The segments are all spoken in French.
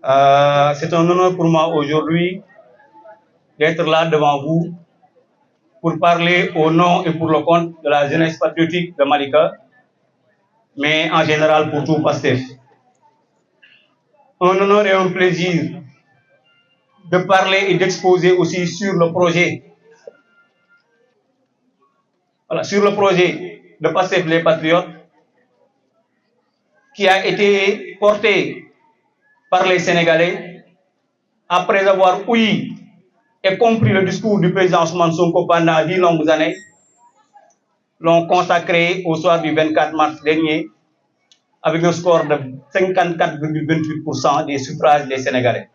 C'est un honneur pour moi aujourd'hui d'être là devant vous pour parler au nom et pour le compte de la jeunesse patriotique de Malika, mais en général pour tout Pastef. Un honneur et un plaisir de parler et d'exposer aussi sur le projet. Voilà, sur le projet de Pastef les Patriotes qui a été porté par les Sénégalais après avoir ouï et compris le discours du président Ousmane Sonko pendant 10 longues années, l'ont consacré au soir du 24 mars dernier avec un score de 54,28% des suffrages des Sénégalais,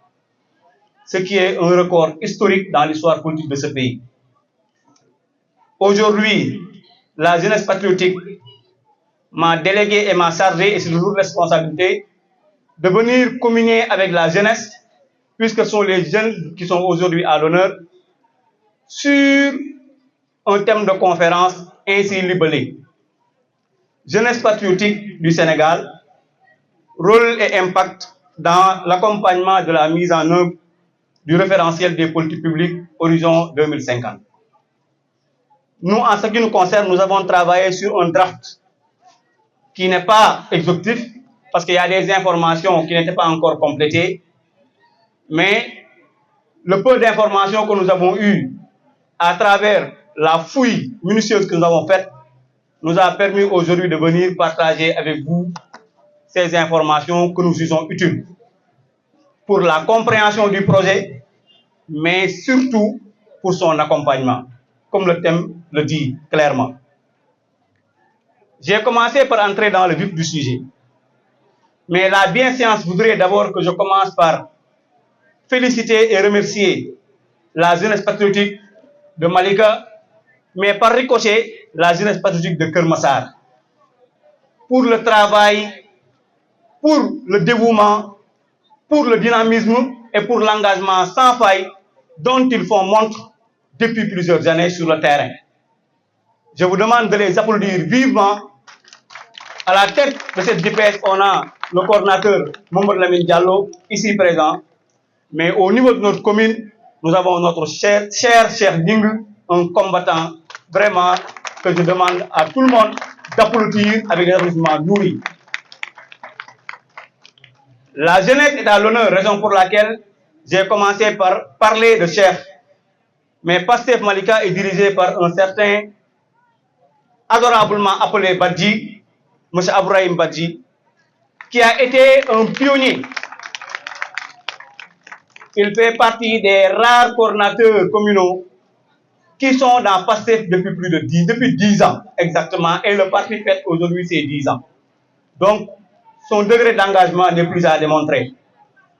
ce qui est un record historique dans l'histoire politique de ce pays. Aujourd'hui, la jeunesse patriotique m'a délégué et m'a chargé, et c'est une lourde responsabilité, de venir communier avec la jeunesse, puisque ce sont les jeunes qui sont aujourd'hui à l'honneur, sur un thème de conférence ainsi libellé. Jeunesse patriotique du Sénégal, rôle et impact dans l'accompagnement de la mise en œuvre du référentiel des politiques publiques Horizon 2050. Nous, en ce qui nous concerne, nous avons travaillé sur un draft qui n'est pas exhaustif, parce qu'il y a des informations qui n'étaient pas encore complétées, mais le peu d'informations que nous avons eues à travers la fouille minutieuse que nous avons faite nous a permis aujourd'hui de venir partager avec vous ces informations que nous jugeons utiles pour la compréhension du projet, mais surtout pour son accompagnement, comme le thème le dit clairement. J'ai commencé par entrer dans le vif du sujet, mais la bienséance voudrait d'abord que je commence par féliciter et remercier la jeunesse patriotique de Malika, mais par ricochet, la jeunesse patriotique de Kermassar, pour le travail, pour le dévouement, pour le dynamisme et pour l'engagement sans faille dont ils font montre depuis plusieurs années sur le terrain. Je vous demande de les applaudir vivement. À la tête de cette DPS, on a le coordinateur Mamadou Lamine Diallo, ici présent. Mais au niveau de notre commune, nous avons notre cher Ding, un combattant vraiment que je demande à tout le monde d'applaudir avec des applaudissements nourris. La jeunesse est à l'honneur, raison pour laquelle j'ai commencé par parler de chef. Mais Pastef Malika est dirigé par un certain, adorablement appelé Badji, M. Abrahim Badji, qui a été un pionnier. Il fait partie des rares coordinateurs communaux qui sont dans Pastef depuis 10 ans exactement, et le parti fête aujourd'hui ses 10 ans. Donc, son degré d'engagement n'est plus à démontrer.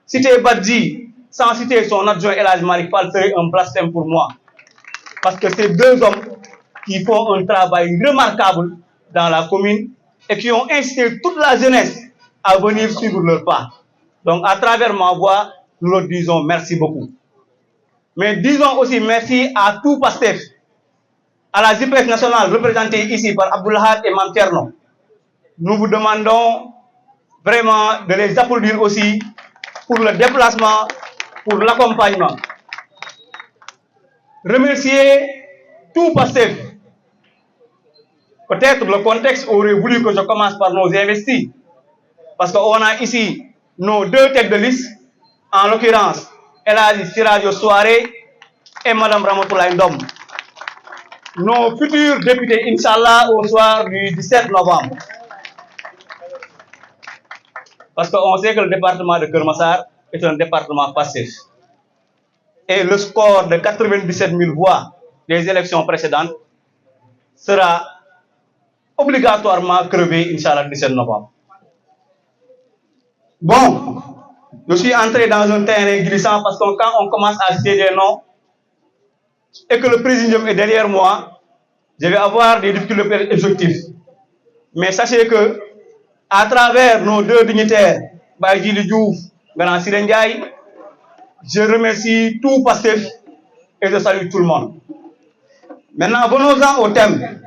Citer Badji sans citer son adjoint El Hadj Malick Fall serait un blasphème pour moi, parce que c'est deux hommes qui font un travail remarquable dans la commune et qui ont incité toute la jeunesse à venir suivre leur pas. Donc, à travers ma voix, nous leur disons merci beaucoup. Mais disons aussi merci à tout Pastef, à la JPS nationale représentée ici par Abdoulahad et Mamtierno. Nous vous demandons vraiment de les applaudir aussi pour le déplacement, pour l'accompagnement. Remercier tout Pastef. Peut-être le contexte aurait voulu que je commence par nos investis, parce qu'on a ici nos deux têtes de liste, en l'occurrence El Hadji Siradio Souaré et Mme Ramatoulaye Ndom. Nos futurs députés, Inch'Allah, au soir du 17 novembre. Parce qu'on sait que le département de Kermassar est un département passif. Et le score de 97 000 voix des élections précédentes sera obligatoirement crevé, Inch'Allah, le 17 novembre. Bon, je suis entré dans un terrain glissant parce que quand on commence à citer des noms et que le président est derrière moi, je vais avoir des difficultés objectives. Mais sachez que, à travers nos deux dignitaires, Baïdi Diouf, Ganan Sirendiaï, je remercie tout Pastef et je salue tout le monde. Maintenant, venons-en au thème.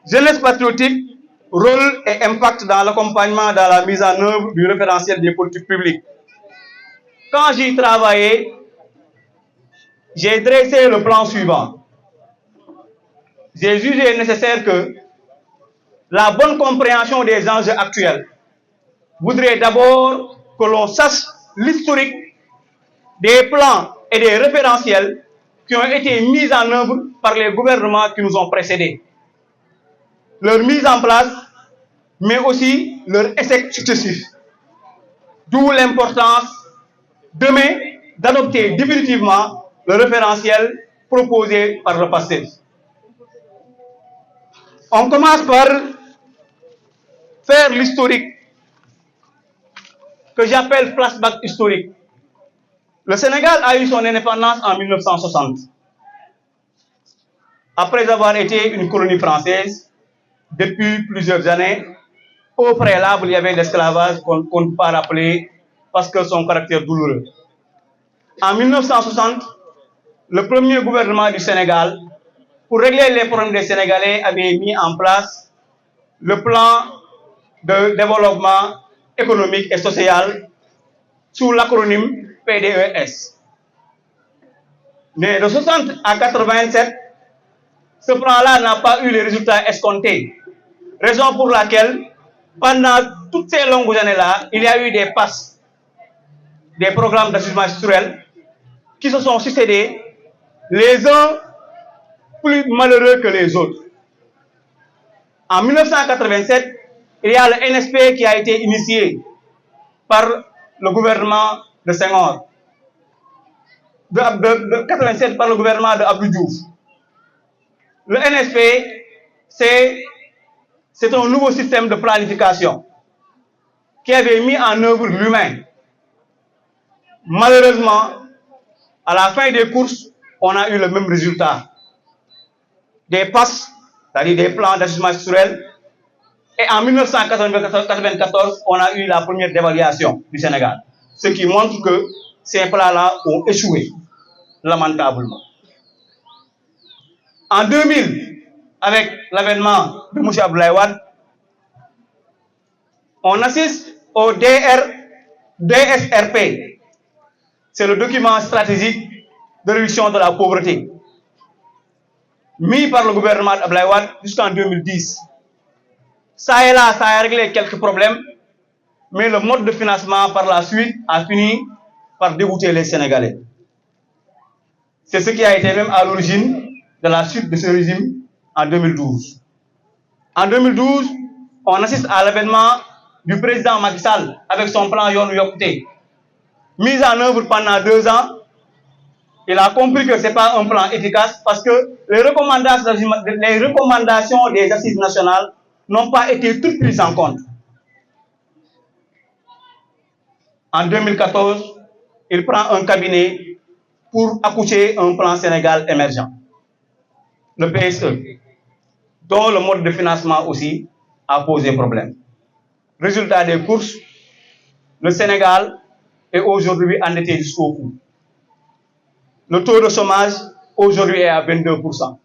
Jeunesse patriotique, rôle et impact dans l'accompagnement dans la mise en œuvre du référentiel des politiques publiques. quand j'y travaillais, j'ai dressé le plan suivant. J'ai jugé nécessaire que la bonne compréhension des enjeux actuels voudrait d'abord que l'on sache l'historique des plans et des référentiels qui ont été mis en œuvre par les gouvernements qui nous ont précédés. Leur mise en place, mais aussi leur échec successif. D'où l'importance demain d'adopter définitivement le référentiel proposé par le PASTEF. On commence par faire l'historique que j'appelle flashback historique. Le Sénégal a eu son indépendance en 1960. Après avoir été une colonie française depuis plusieurs années, au préalable, il y avait l'esclavage qu'on ne peut pas rappeler parce que son caractère douloureux. En 1960, le premier gouvernement du Sénégal, pour régler les problèmes des Sénégalais, avait mis en place le plan de développement économique et social sous l'acronyme PDES. Mais de 60 à 87, ce plan-là n'a pas eu les résultats escomptés. Raison pour laquelle, pendant toutes ces longues années-là, il y a eu des passes, des programmes d'ajustement structurel qui se sont succédés, les uns plus malheureux que les autres. En 1987, il y a le NSP qui a été initié par le gouvernement de Senghor. De 87 par le gouvernement de Abdou Diouf. Le NSP, c'est un nouveau système de planification qui avait mis en œuvre l'humain. Malheureusement, à la fin des courses, on a eu le même résultat. Des passes, c'est-à-dire des plans d'ajustement structurel. Et en 1994, on a eu la première dévaluation du Sénégal. Ce qui montre que ces plans-là ont échoué, lamentablement. En 2000, avec l'avènement de M. Abdoulaye Wade, on assiste au DSRP. C'est le document stratégique de réduction de la pauvreté, mis par le gouvernement d'Abdoulaye Wade jusqu'en 2010. Ça et là, ça a réglé quelques problèmes, mais le mode de financement par la suite a fini par dégoûter les Sénégalais. C'est ce qui a été même à l'origine de la chute de ce régime en 2012. En 2012, on assiste à l'avènement du président Macky Sall avec son plan Yoonu Yokkute. Mis en œuvre pendant 2 ans, il a compris que ce n'est pas un plan efficace parce que les recommandations des assises nationales n'ont pas été toutes prises en compte. En 2014, il prend un cabinet pour accoucher un plan Sénégal émergent, le PSE, dont le mode de financement aussi a posé problème. Résultat des courses, le Sénégal est aujourd'hui endetté jusqu'au cou. Le taux de chômage aujourd'hui est à 22%.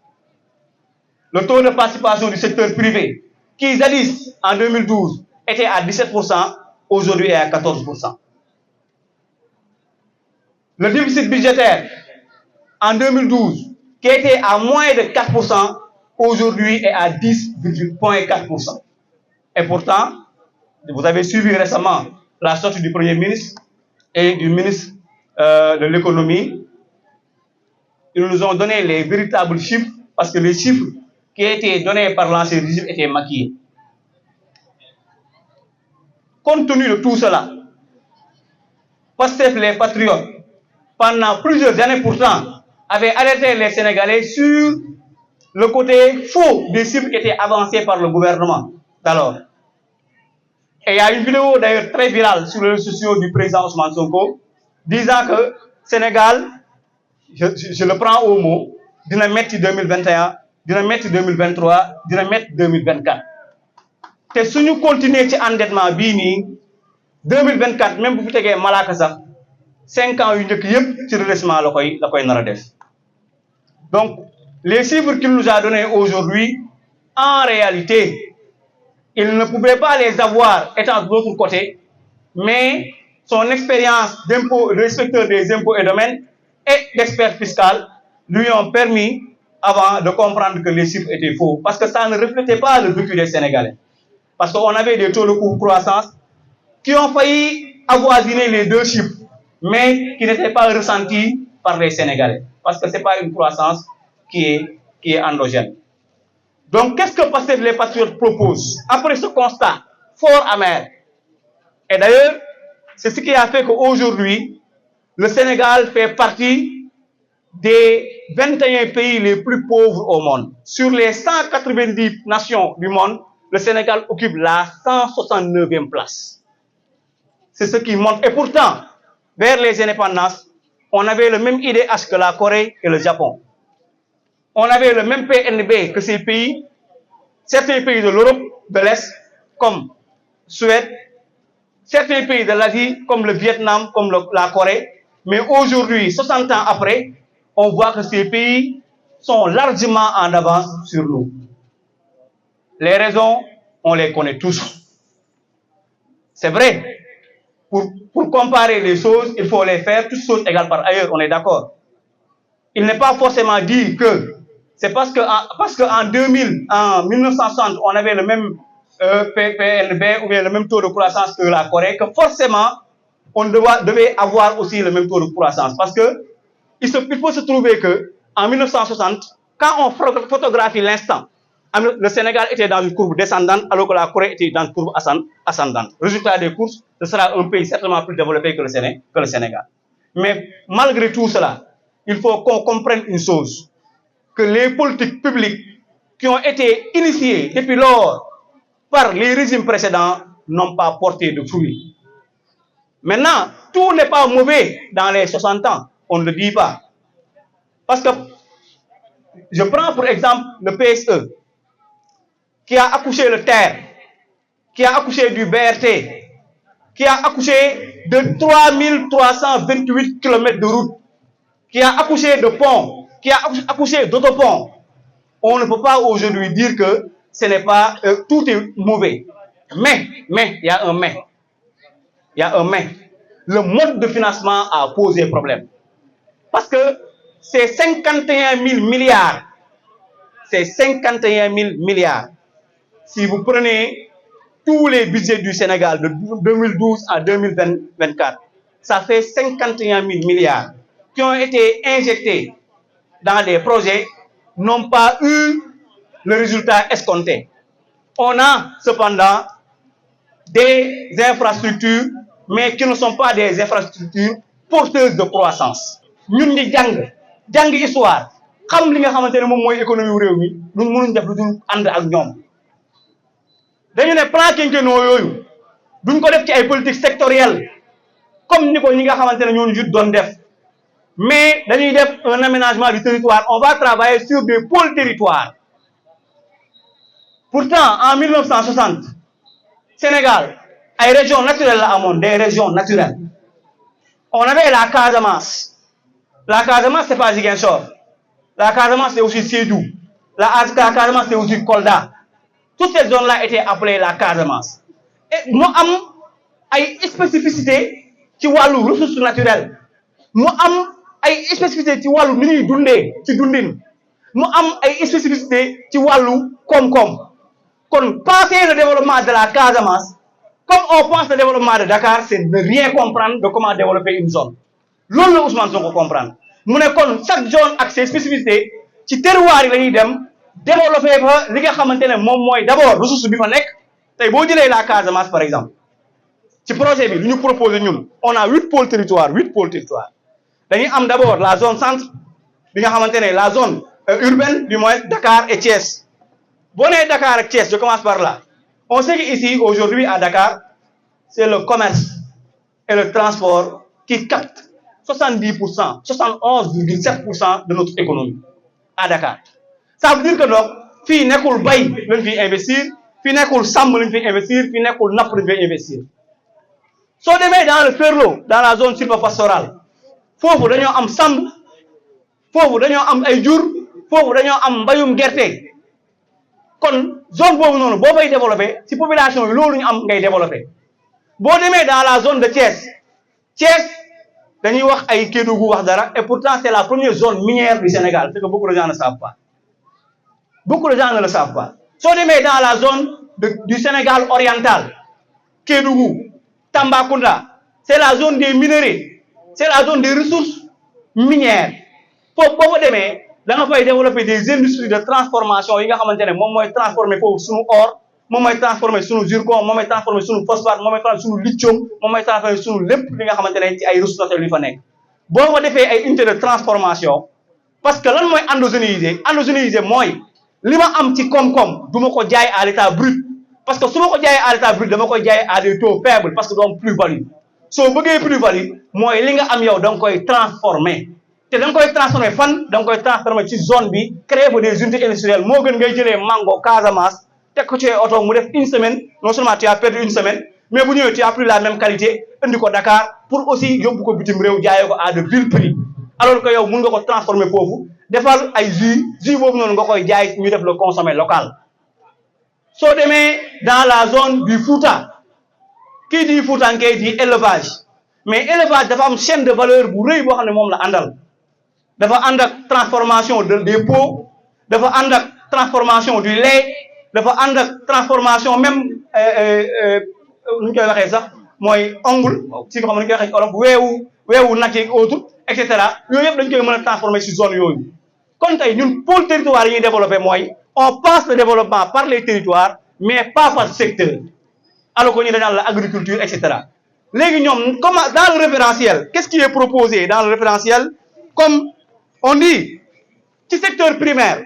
Le taux de participation du secteur privé, qui jadis en 2012 était à 17%, aujourd'hui est à 14%. Le déficit budgétaire en 2012, qui était à moins de 4%, aujourd'hui est à 10,4%. Et pourtant, vous avez suivi récemment la sortie du Premier ministre et du ministre de l'économie. Ils nous ont donné les véritables chiffres, parce que les chiffres qui étaient donnés par l'ancien régime étaient maquillés. Compte tenu de tout cela, PASTEF, les patriotes, pendant plusieurs années pourtant, avaient alerté les Sénégalais sur le côté faux des chiffres qui étaient avancés par le gouvernement d'alors. Et il y a une vidéo d'ailleurs très virale sur les réseaux sociaux du président Ousmane Sonko disant que Sénégal, je le prends au mot, dynamite 2021, dynamite 2023, dynamite 2024. Et si nous continuons à endettement, 2024, même si vous avez malaka sax 5 ans, il y a un redressement. Donc, les chiffres qu'il nous a donnés aujourd'hui, en réalité, il ne pouvait pas les avoir étant de l'autre côté, mais son expérience d'inspecteur des impôts et domaines et d'expert fiscal lui ont permis avant de comprendre que les chiffres étaient faux, parce que ça ne reflétait pas le vécu des Sénégalais. Parce qu'on avait des taux de croissance qui ont failli avoisiner les 2 chiffres, mais qui n'étaient pas ressentis par les Sénégalais, parce que ce n'est pas une croissance qui est endogène. Donc, qu'est-ce que Pastef les Patriotes proposent après ce constat fort amer? Et d'ailleurs, c'est ce qui a fait qu'aujourd'hui, le Sénégal fait partie des 21 pays les plus pauvres au monde. Sur les 190 nations du monde, le Sénégal occupe la 169e place. C'est ce qui montre. Et pourtant, vers les indépendances, on avait le même IDH que la Corée et le Japon. On avait le même PNB que ces pays, certains pays de l'Europe de l'Est, comme Suède, certains pays de l'Asie, comme le Vietnam, comme la Corée. Mais aujourd'hui, 60 ans après, on voit que ces pays sont largement en avance sur nous. Les raisons, on les connaît tous. C'est vrai, pour comparer les choses, il faut les faire toutes choses égales par ailleurs, on est d'accord. Il n'est pas forcément dit que c'est parce qu'en 1960, on avait le même PNB ou bien le même taux de croissance que la Corée, que forcément, on devait avoir aussi le même taux de croissance. Parce que il faut se trouver qu'en 1960, quand on photographie l'instant, le Sénégal était dans une courbe descendante alors que la Corée était dans une courbe ascendante. Résultat des courses, ce sera un pays certainement plus développé que le Sénégal. Mais malgré tout cela, il faut qu'on comprenne une chose, que les politiques publiques qui ont été initiées depuis lors par les régimes précédents n'ont pas porté de fruits. Maintenant, tout n'est pas mauvais dans les 60 ans, on ne le dit pas. Parce que je prends pour exemple le PSE, qui a accouché le TER, qui a accouché du BRT, qui a accouché de 3328 km de route, qui a accouché de ponts, qui a accouché d'autoponts. On ne peut pas aujourd'hui dire que ce n'est pas, tout est mauvais. Mais, il y a un mais. Il y a un mais. Le mode de financement a posé problème. Parce que c'est 51 000 milliards. C'est 51 000 milliards. Si vous prenez tous les budgets du Sénégal de 2012 à 2024, ça fait 51 000 milliards qui ont été injectés dans des projets n'ont pas eu le résultat escompté. On a cependant des infrastructures, mais qui ne sont pas des infrastructures porteuses de croissance. Ñun di jàng histoire xam li nga xamante ne moom mooy économie réew mi ñun mënuñ def lu dul ànd ak ñoom. dañu ne plan quinquennal yooyu duñ ko def ci ay politique sectorielle comme ni ko ñi nga xamante ne ñooñu jut doon def, mais dañuy def un aménagement du territoire. On va travailler sur des pôles territoires. Pourtant, en 1960, Sénégal, ay régions naturelles la amoon, des régions naturelles. On avait la Casamance. La Casamance, c'est pas Ziguinchor. La Casamance, c'est aussi Sédhiou. La Casamance, c'est aussi Kolda. Toutes ces zones-là étaient appelées la Casamance. Et nous avons une spécificité qui est les ressources naturelles. Nous avons une spécificité qui est les dundé, ci dundin. Nous avons une spécificité qui est les kom-kom. Quand penser le développement de la Casamance, comme on pense le développement de Dakar, c'est de rien comprendre de comment développer une zone. L'on le Ousmane Sonko comprendre. Nous avons chaque zone avec ses spécificités, ci terroir yi lañuy dem développer fa li nga xamantene mom moy d'abord ressource bi fa nek. Tay bo jëlé la Casamance par exemple. Ci projet bi lu ñu proposer ñun, on a 8 pôles territoires. Dañuy am d'abord la zone centre bi nga xamantene la zone urbaine du moins Dakar et Thiès. Bon, Dakar et Thiès, je commence par là. On sait qu'ici, aujourd'hui, à Dakar, c'est le commerce et le transport qui captent 70%, 71,7% de notre économie à Dakar. Ça veut dire que donc, fi nekul bay lañ fi investir, fi nekul sam lañ fi investir, fi nekul nap lañ fi investir. So démé dans le Ferlo, dans la zone sylvopastorale, fofu dañu am sam, fofu dañu am ay jur, fofu dañu am mbayum gerté. Kon zone boobu noonu boo fay développé ci population yi loolu ñu am ngay développé boo demee dans la zone de Thiès Thiès dañuy wax ay Kédougou wax dara et pourtant c'est la première zone minière du Sénégal ce que beaucoup de gens ne savent pas beaucoup de gens ne le savent pas soo demee dans la zone du Sénégal oriental Kédougou Tambacounda c'est la zone des minerais c'est la zone des ressources minières foofu boo fa demee da nga fay développer des industries de transformation yi nga xamante ne moom mooy transformer foofu suñu or moom mooy transformer suñu zircon moom mooy transformer suñu phosphate moom mooy transformer suñu lithium moom mooy transformer suñu lépp li nga xamante ne ci ay ressources naturelles yu fa nekk boo fa defee ay unité de transformation parce que lan mooy endogénéiser mooy li ma am ci koom-koom du ma ko jaay à l'état brut parce que su ma ko jaayee à l'état brut dama koy jaay à des taux faibles parce que doo am plus-value soo bëggee plus-value mooy li nga am yow da nga koy transformer te da nga koy transformer fan da nga koy transformer ci zone bi créer fa des unités industrielles moo gën ngay jëlee mango Casamance teg ko ci oto mu def une semaine non seulement tu as perdu une semaine mais bu ñëwee tu as plus la même qualité indi ko Dakar pour aussi yóbbu ko bitim réew jaayee ko à de vil prix alors que yow mun nga ko transformer foofu defal ay jus boobu noonu nga koy jaay ñu def le consommer local. soo demee dans la zone du Fouta kii di Fouta ngay di élevage mais élevage dafa am chaîne de valeur bu rëy boo xam ne moom la àndal dafa ànd ak transformation des peaux dafa ànd ak transformation du lait dafa ànd ak transformation même nu ñu koy waxee sax mooy ongle si nga xam ne ñu koy waxee olof weewu nag yeeg autres et cetera yooyu yëpp dañu koy mën a transformer si zone yooyu kon tey ñun pôle territoire yi ñuy développé mooy on passe le développement par les territoires mais pas par secteur alors que ñu dañu la agriculture et cetera léegi ñoom comme dans le référentiel qu'est-ce qui est proposé dans le référentiel comme on dit ci secteur primaire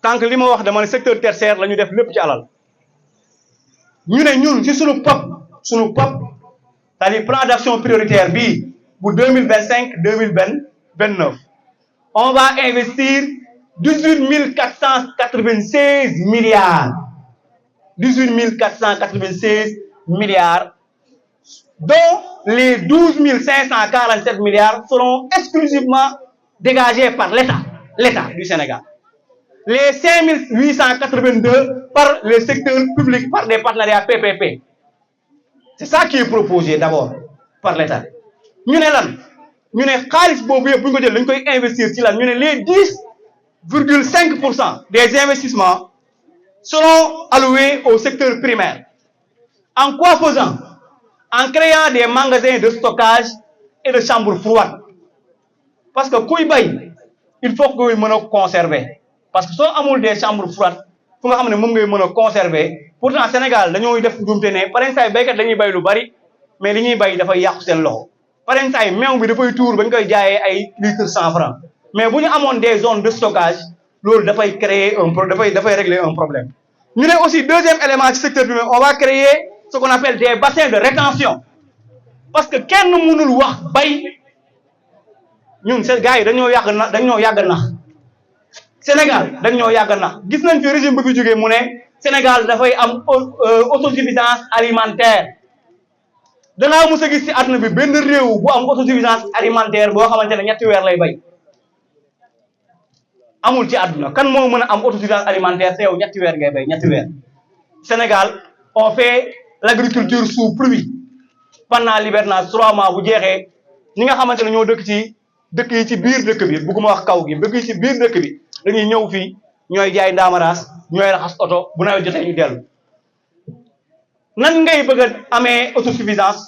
tant que li ma wax dama ne secteur tertiaire la ñu def lépp ci alal ñu ne ñun ci suñu POP c'est-à-dire plan d'action prioritaire bii bu 2025-2029 on va investir 18 496 milliards 18 496 milliards dont les 12 547 milliards seront exclusivement dégagés par l'État du Sénégal. Les 5 882 par le secteur public, par des partenariats PPP. C'est ça qui est proposé d'abord par l'État. Nous avons investir les 10,5% des investissements seront alloués au secteur primaire. En quoi faisant? En créant des magasins de stockage et de chambres froides. Parce que il faut que nous conserver. Parce que si on a des chambres froides, il faut que nous conserver. Pourtant, au Sénégal, nous avons des gens par exemple, dañuy bay lu bari mais li ñuy bay dafa yàqu seen loxo par exemple meew bi dafay tuur bañ koy jaayee ay litres 100 francs mais bu ñu amoon des zones de stockage loolu dafay créer dafay régler un problème. Ñu ne aussi deuxième élément ci secteur bi on va créer ce qu'on appelle des bassins de rétention parce que kenn mënul wax bay ñun ces gars yi dañoo yàgg na Sénégal dañoo yàgg na gis nañ fi régime bu fi jógee mu ne Sénégal dafay am autosuffisance alimentaire danaa mos a gis ci àdduna bi benn réew bu am autosuffisance alimentaire boo xamante ne ñetti weer lay bay amul ci àdduna kan moo mën a am autosuffisance alimentaire te yow ñetti weer ngay bay ñetti weer. Sénégal on fait l'agriculture sous pluie pendant l'hivernage 3 mois bu jeexee ñi nga xamante ne ñoo dëkk yi ci biir dëkk bi bugguma wax kaw gi dëkk yi ci biir dëkk bi dañuy ñëw fii ñooy jaay ndaamaraas ñooy raxas oto bu nawet jotee ñu dellu. nan ngay bëgg a amee autosuffisance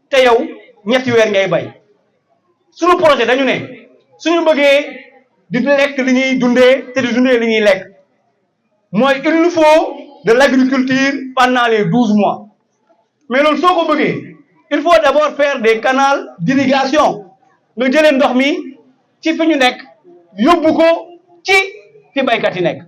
te yow ñetti weer ngay bay suñu projet dañu ne suñu bëggee di lekk li ñuy dundee te di dundee li ñuy lekk mooy il nous faut de l'agriculture pendant les 12 mois mais loolu soo ko bëggee il faut d'abord faire des canaux d'irrigation nga jëlee ndox mi ci fi ñu nekk yóbbu ko ci fi baykat yi nekk.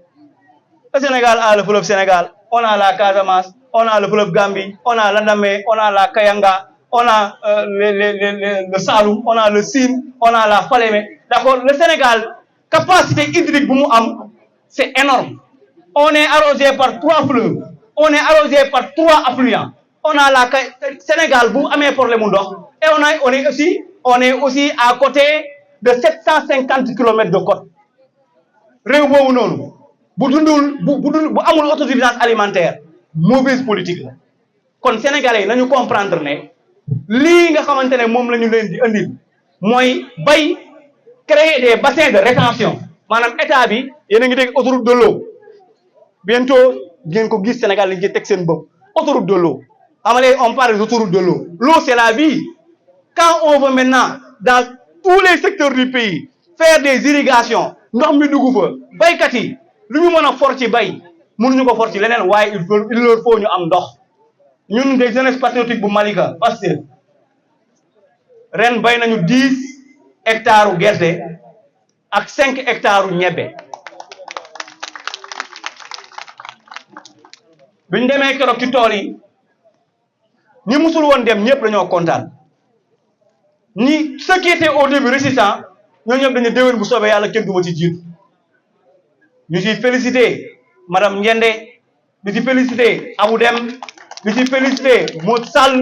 Le Sénégal a le fleuve Sénégal, on a la Casamance, on a le fleuve Gambie, on a l'Andamé, on a la Kayanga, on a le Saloum, on a le Sine, on a la Falémé. D'accord, le Sénégal, capacité hydrique c'est énorme. On est arrosé par 3 fleuves, on est arrosé par 3 affluents. On a la Sénégal, vous avez pour les mondes, et on est aussi à côté de 750 km de côte. Réew non. Bu amul autosuffisance alimentaire mauvaise politique la kon sénégalais nañu comprendre ne lii nga xamante ne moom la ñu leen di andil mooy bay créer des bassins de rétention maanaam état bi yéen a ngi dégg autoroute de l'eau bientôt ngeen ko gis Sénégal lañ ci teg seen bopp autoroute de l'eau amalee on parle d'autoroute de l'eau. L'eau c'est la vie. Quand on veut maintenant dans tous les secteurs du pays faire des irrigations ndox mi dugg fa baykat yi lu ñu mën a for ci bay mënuñu ko for ci leneen waaye il leur faut ñu am ndox ñun des jeunesse patriotique bu Malika parce que ren bay nañu 10 hectares gerte ak 5 hectares ñebbe biñ demee keroog ci tool yi ñi musul woon dem ñëpp dañoo kontaan ni ceux qui étaient au début résistants ñoo ñëpp dañu déwén bu soobee yàlla kenn du ma ci jiitu ñu ciy félicité madame Ndiende di ci félicité Abou Dem di ci félicité Modou Sall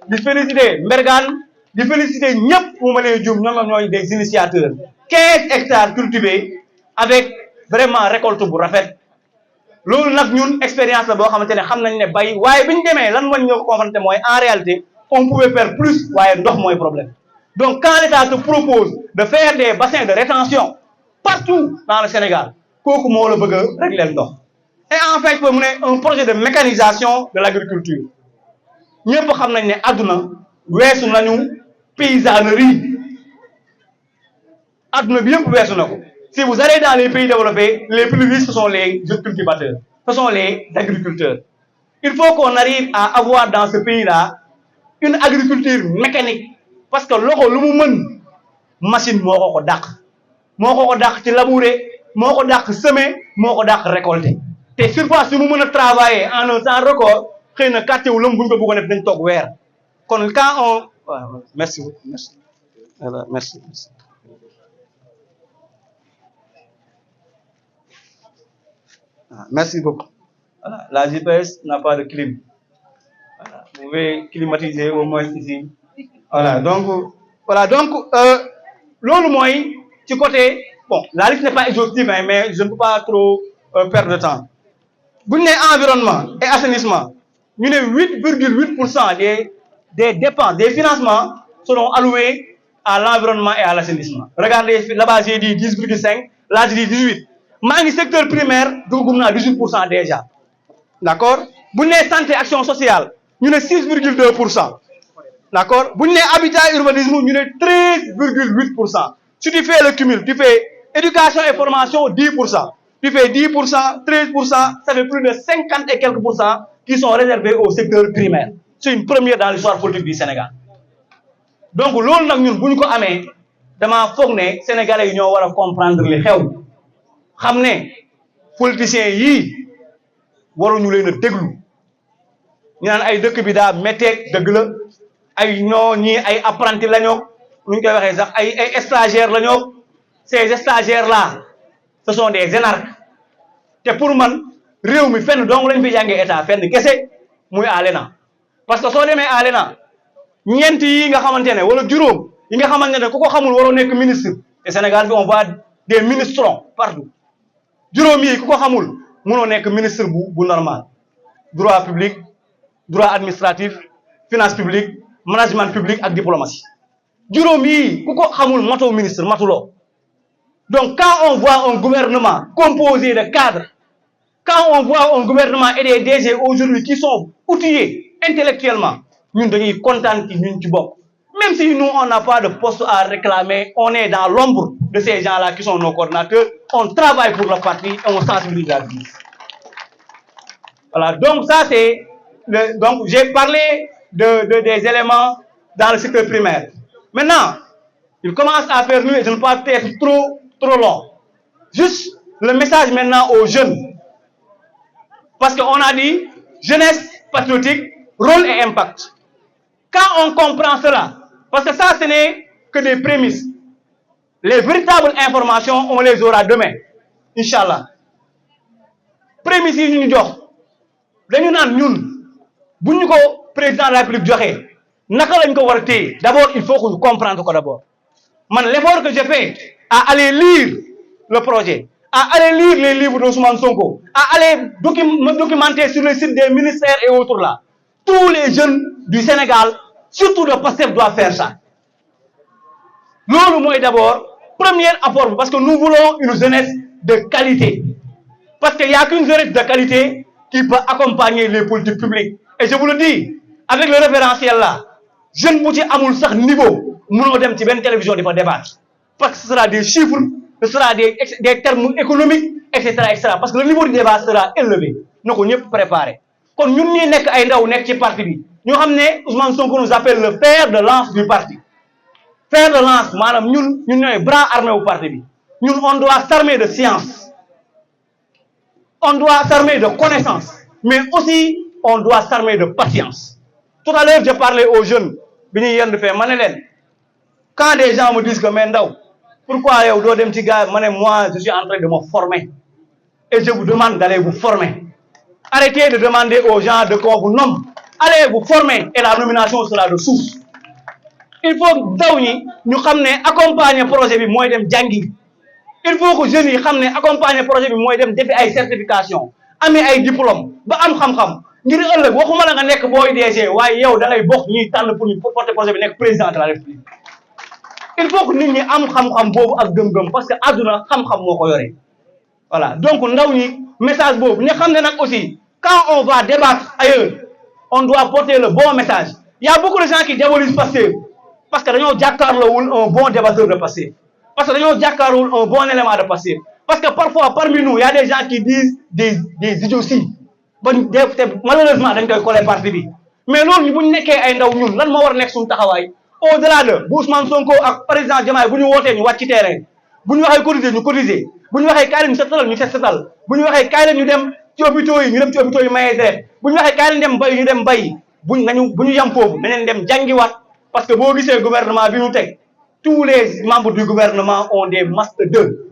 di félicité Mbergane di félicité ñëpp mu ma leen jum ñoom ñooy des initiateurs 15 hectares cultivés avec vraiment récolte bu rafet loolu nag ñun expérience la boo xamante ne xam nañ ne bay waaye bi ñu demee lan mooy ñoo ko confronté mooy en réalité on pouvait faire plus waaye ndox mooy problème donc quand l'État te propose de faire des bassins de rétention partout dans le Sénégal kooku moo la bëgg a régler ndox et en fait mu ne un projet de mécanisation de l'agriculture ñëpp xam nañ ne àdduna weesu nañu paysannerie àdduna bi yëpp weesu na ko si vous allez dans les pays développés les plus riches ce sont les cultivateurs ce sont les agriculteurs il faut qu'on arrive à avoir dans ce pays-là une agriculture mécanique parce que loxo lu mu mën machine moo ko ko dàq ci labourer moo ko dàq semer moo ko dàq récolter te surface su mu mën a travailler en un temps record xëy na quartier wu lëm bu ñu ko bëggoon def dañ toog weer kon quand on waaw merci voilà merci merci beaucoup. Voilà, la GPS n'a pas de clim. Voilà, vous pouvez climatiser au moins ici. Voilà, donc loolu mooy ci côté bon la liste n'est pas exhaustive hein, mais je ne peux pas trop perdre de temps. Bu ñu nee environnement et assainissement ñu ne 8,8% des dépenses des financements seront alloués à l'environnement et à l'assainissement. Regardez là-bas j'ai dit 10,5 là j'ai dit 18. maa ngi secteur primaire dugum naa 18% déjà d'accord bu ñu nee santé action sociale ñu ne 6,2% d'accord bu ñu nee habitat urbanisme ñu ne 13,8%. Si tu fais le cumul tu fais éducation et formation 10%, tu fais 10%, 13%, ça fait plus de 50 et quelques pourcents qui sont réservés au secteur primaire. C'est une première dans l'histoire politique du Sénégal. Donc loolu nag ñun bu ñu ko amee damaa foog ne sénégalais yi ñoo war a comprendre li xew. xam ne politiciens yii waruñu leen a déglu ñu naan ay dëkk bi daa métteeg dëgg la ay ñoo ñii ay apprentis la ñoo nu ñu koy waxee sax ay stagiaires la ñoo ces stagiaires là ce sont des énarques te pour man réew mi fenn dong lañ fi jàngee état fenn kese muy à l'ENA parce que soo demee à l'ENA ñeent yi nga xamante ne wala juróom yi nga xamante ne ku ko xamul waroo nekk ministre te Sénégal bi on voit des ministrons partout. juróom yi ku ko xamul mënoo nekk ministre bu normal droit public droit administratif finance publique management public ak diplomatie juróom yi ku ko xamul matoo ministre matuloo donc quand on voit un gouvernement composé de cadres quand on voit un gouvernement et des DG aujourd'hui qui sont outillés intellectuellement ñun dañuy kontaan ci ñun ci bokk même si nous on n'a pas de poste à réclamer on est dans l'ombre de ces gens-là qui sont nos coordinateurs on travaille pour le parti et on sensibilise la vie. Voilà, donc ça c'est donc j'ai parlé des éléments dans le secteur primaire. Maintenant, il commence à faire nuit et je ne peux pas être trop long. Juste le message maintenant aux jeunes. Parce qu'on a dit jeunesse patriotique, rôle et impact. Quand on comprend cela, parce que ça ce n'est que des prémices. Les véritables informations, on les aura demain. Inch'Allah. Prémices yi ñu jox dañu naan ñun bu ñu ko président de la République joxe naka lañ ko war a téye d'abord il faut que ñu comprendre ko d'abord. Man l'effort que j'ai fait à aller lire le projet, à aller lire les livres d'Ousmane Sonko, à aller me documenter sur les sites des ministères et autres là. Tous les jeunes du Sénégal surtout le PASTEF doit faire ça. Loolu mooy d'abord premier apport parce que nous voulons une jeunesse de qualité. Parce qu'il n'y a qu'une jeunesse de qualité qui peut accompagner les politiques publiques. Et je vous le dis, avec le référentiel là, je ne vous dis à mon niveau, nous allons dem ci benn télévision di fa débattre. Parce que ce sera des chiffres, ce sera des termes économiques, etc., etc. Parce que le niveau du débat sera élevé. Nous avons préparé. Quand nous sommes dans parti bi, nous savons que Ousmane Sonko nous appelle le fer de lance du parti. Fer de lance, madame, nous sommes bras armés au parti bi. Nous, on doit s'armer de science. On doit s'armer de connaissances. Mais aussi, on doit s'armer de patience. Tout à l'heure, j'ai parlé aux jeunes. Quand des gens me disent que Mendaw, pourquoi moi, je suis en train de me former. Et je vous demande d'aller vous former. Arrêtez de demander aux gens de qu'on vous nomme. Allez vous former et la nomination sera de source. Il faut que nous accompagner le projet de moi dem jangi. Il faut que jeunes accompagner le projet de moi dem défi ay certification, amé ay diplôme, ba am xam-xam. Ngir ëlëk waxuma la nga nek boy DG waye yow da ngay bok ñi tan pour ñu porter projet bi nek président de la République. Il faut que nit ñi am xam-xam bobu ak gëm-gëm parce que aduna xam-xam moko yoré. Voilà. Donc ndaw ñi message bobu ñi xamné nak aussi quand on va débattre ailleurs, on doit porter le bon message. Il y a beaucoup de gens qui diabolisent Pastef parce que dañoo jàkkaarloowul un bon débatteur de Pastef. Parce que dañoo jàkkaarloowul un bon élément de Pastef. Parce que parfois parmi nous, il y a des gens qui disent des idioties. Malheureusement dañ koy coller parti bi. Mais loolu bu ñu nekkee ay ndaw ñun lan moo war a nekk suñu taxawaay au-delà de Ousmane Sonko ak président Diomaye bu ñu wootee ñu wàcc ci terrain bu ñu waxee cotiser ñu cotiser bu ñu waxee kaay leen ñu setal ñu setal bu ñu waxee kaay leen ñu dem ci hôpitaux yi ñu dem ci hôpitaux yi mayee deret bu ñu waxee kaay leen dem bay ñu dem bay bu ñu yem foofu dañu dem jàngiwaat parce que boo gisee gouvernement bi ñu teg tous les membres du gouvernement ont des masters 2.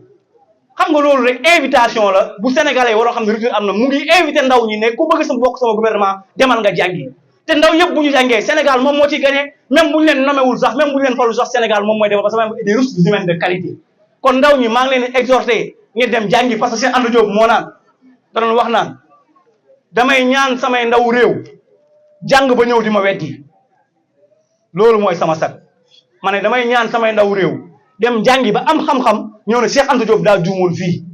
xam nga loolu rek invitation la bu sénégalais waroo xam ne rupture am na mu ngi invité ndaw ñi ne ku bëgg sa bokk sama gouvernement demal nga jàngi te ndaw yëpp bu ñu jàngee Sénégal moom moo ciy gagné même bu ñu leen nommewul sax même bu ñu leen falu sax Sénégal moom mooy dem parce que même des ressources humaines de qualité. kon ndaw ñi maa ngi leen di exhorté ngeen dem jàngi parce que seen ànd Jóob moo naan da doon wax naan damay ñaan samay ndaw réew jàng ba ñëw di ma weddi loolu mooy sama sag ma ne damay ñaan samay ndaw réew dem jàngi ba am xam-xam ñëw ne Cheikh Anta Diop daa juumoon fii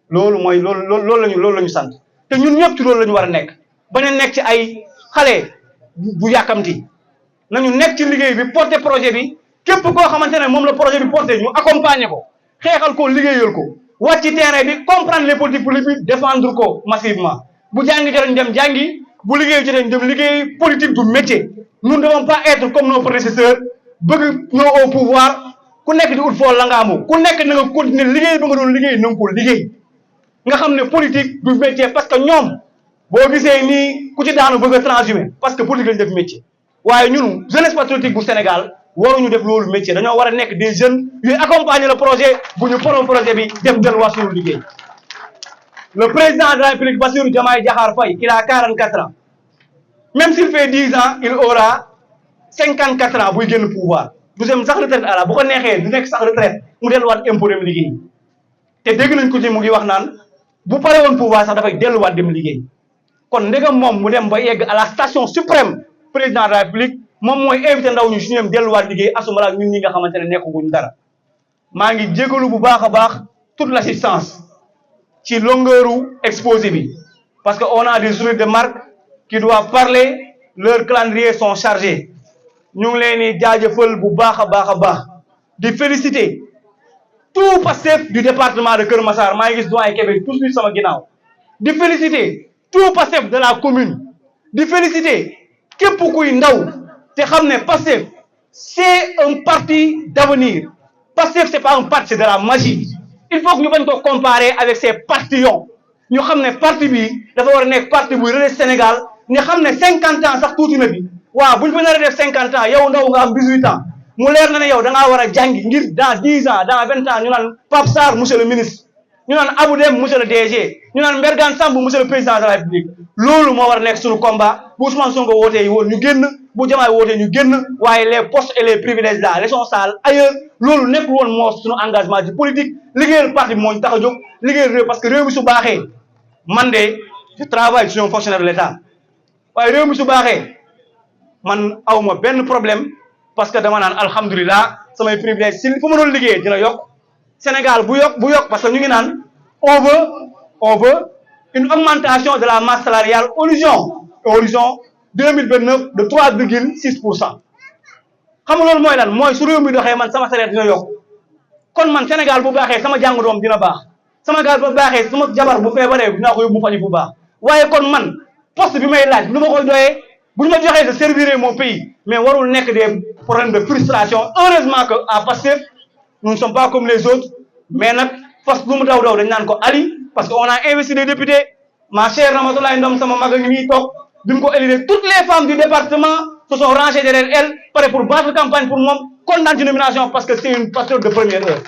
loolu mooy loolu la ñu sant te ñun ñëpp ci loolu la ñu war a nekk bañ a nekk ci ay xale bu yàkkamti nañu nekk ci liggéey bi porter projet bi képp koo xamante ne moom la projet bi porter ñu accompagner ko xeexal ko liggéeyal ko wàcc ci terrain bi comprendre les politiques politiques défendre ko massivement bu jàngi jotee ñu dem jàngi bu liggéey jotee ñu dem liggéey politique du métier nous ne devons pas être comme nos prédécesseurs bëgg ñoo au pouvoir ku nekk di ut foo la nga amu ku nekk na nga continuer liggéey ba nga doon liggéey na nga ko liggéey nga xam ne politique du métier parce que ñoom boo gisee nii ku ci daanu bëgg a transhumé parce que politique lañu def métier waaye ñun jeunesse patriotique bu Sénégal waruñu def loolu métier dañoo war a nekk des jeunes yuy accompagner le projet bu ñu poro projet bi dem delluwaat suñu liggéey. Le président de la République Bassirou Diomaye Diakhar Faye il a 44 ans même s'il fait 10 ans il aura 54 ans buy génn pouvoir du dem sax retraite à la bu ko neexee du nekk sax retraite mu delluwaat impôt dem liggéey te dégg nañ ko ci mu ngi wax naan bu pare woon pouvoir sax dafay delluwaat dem liggéey. kon ndegam moom mu dem ba yegg à la station suprême président de la République moom mooy invité ndaw ñu suñu dem delluwaat liggéey asumala ñun ñi nga xamante ne nekkaguñ dara maa ngi jégalu bu baax a baax toute l'assistance ci longueuru exposé bi parce que on a des journalistes de marque qui doivent parler leurs calendriers sont chargés ñu ngi leen di jaajëfal bu baax a baax a baax di féliciter tout Pastef du département de Keur Massar maa ngi gis doyen Kébé tout de suite sama ginnaaw di féliciter tout Pastef de la commune di féliciter képp kuy ndaw te xam ne Pastef c'est un parti d'avenir Pastef c'est pas un parti c'est de la magie il faut que ñu bañ ko comparer avec ces partillons ñu xam ne parti bi dafa war a nekk parti bu relais Sénégal ñu xam ne 50 ans sax tuuti na bi waaw bu ñu fa nar a def 50 ans yow ndaw nga am 18 ans mu leer na ne yow da ngaa war a jàngi ngir dans 10 ans dans 20 ans ñu naan Pape Sarr monsieur le ministre ñu naan Abou Dem monsieur le DG ñu naan Mbergane Samb monsieur le président de la République loolu moo war a nekk suñu combat bu Ousmane Sonko wootee yi woon ñu génn bu Diomaye wootee ñu génn waaye les postes et les privilèges là laissons ça ailleurs loolu nekkul woon moo suñu engagement ci politique liggéeyal parti bi moo ñu tax a jóg liggéeyal réew parce que réew mi su baaxee man de je travaille sur un fonctionnaire de l'État waaye réew mi su baaxee man awma benn problème parce que dama naan alhamdulilah samay privilège si fu ma doon liggéey dina yokk Sénégal bu yokk parce que ñu ngi naan on veut une augmentation de la masse salariale horizon 2029 de 3,6%. xam nga loolu mooy lan mooy su réew mi doxee man sama salaire dina yokk kon man Sénégal bu baaxee sama jàng doom dina baax Sénégal bu baaxee sama jabar bu feebaree dinaa ko yóbbu faji bu baax waaye kon man poste bi may laaj lu ma koy doyee bu ñu ma joxee je servirai mon pays mais warul nekk des problèmes de frustration. Heureusement que à Pastef nous ne sommes pas comme les autres mais nag fas lu mu daw dañ naan ko Ali parce que on a investi des députés ma chère Ramatoulaye Ndom sama mag a ngi nii toog bi mu ko élire toutes les femmes du département se sont rangées derrière elle prêt pour battre campagne pour moom kontaan ci nomination parce que c'est une patriote de première heure.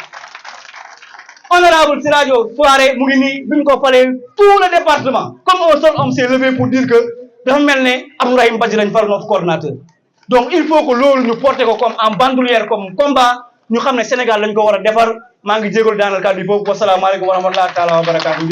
Honorable Siradio Souaré mu ngi nii bi ñu ko falee tout le département comme un seul homme s'est levé pour dire que dafa mel ne Abdourahim Badji lañ fal notre coordonnateur. Donc il faut que loolu ñu porter ko comme en bandoulière comme combat ñu xam ne Sénégal lañ ko war a defar maa ngi jégalu daanal kàddu yi foofu wasalaamaaleykum wa rahmatulah taala wa barakaatu.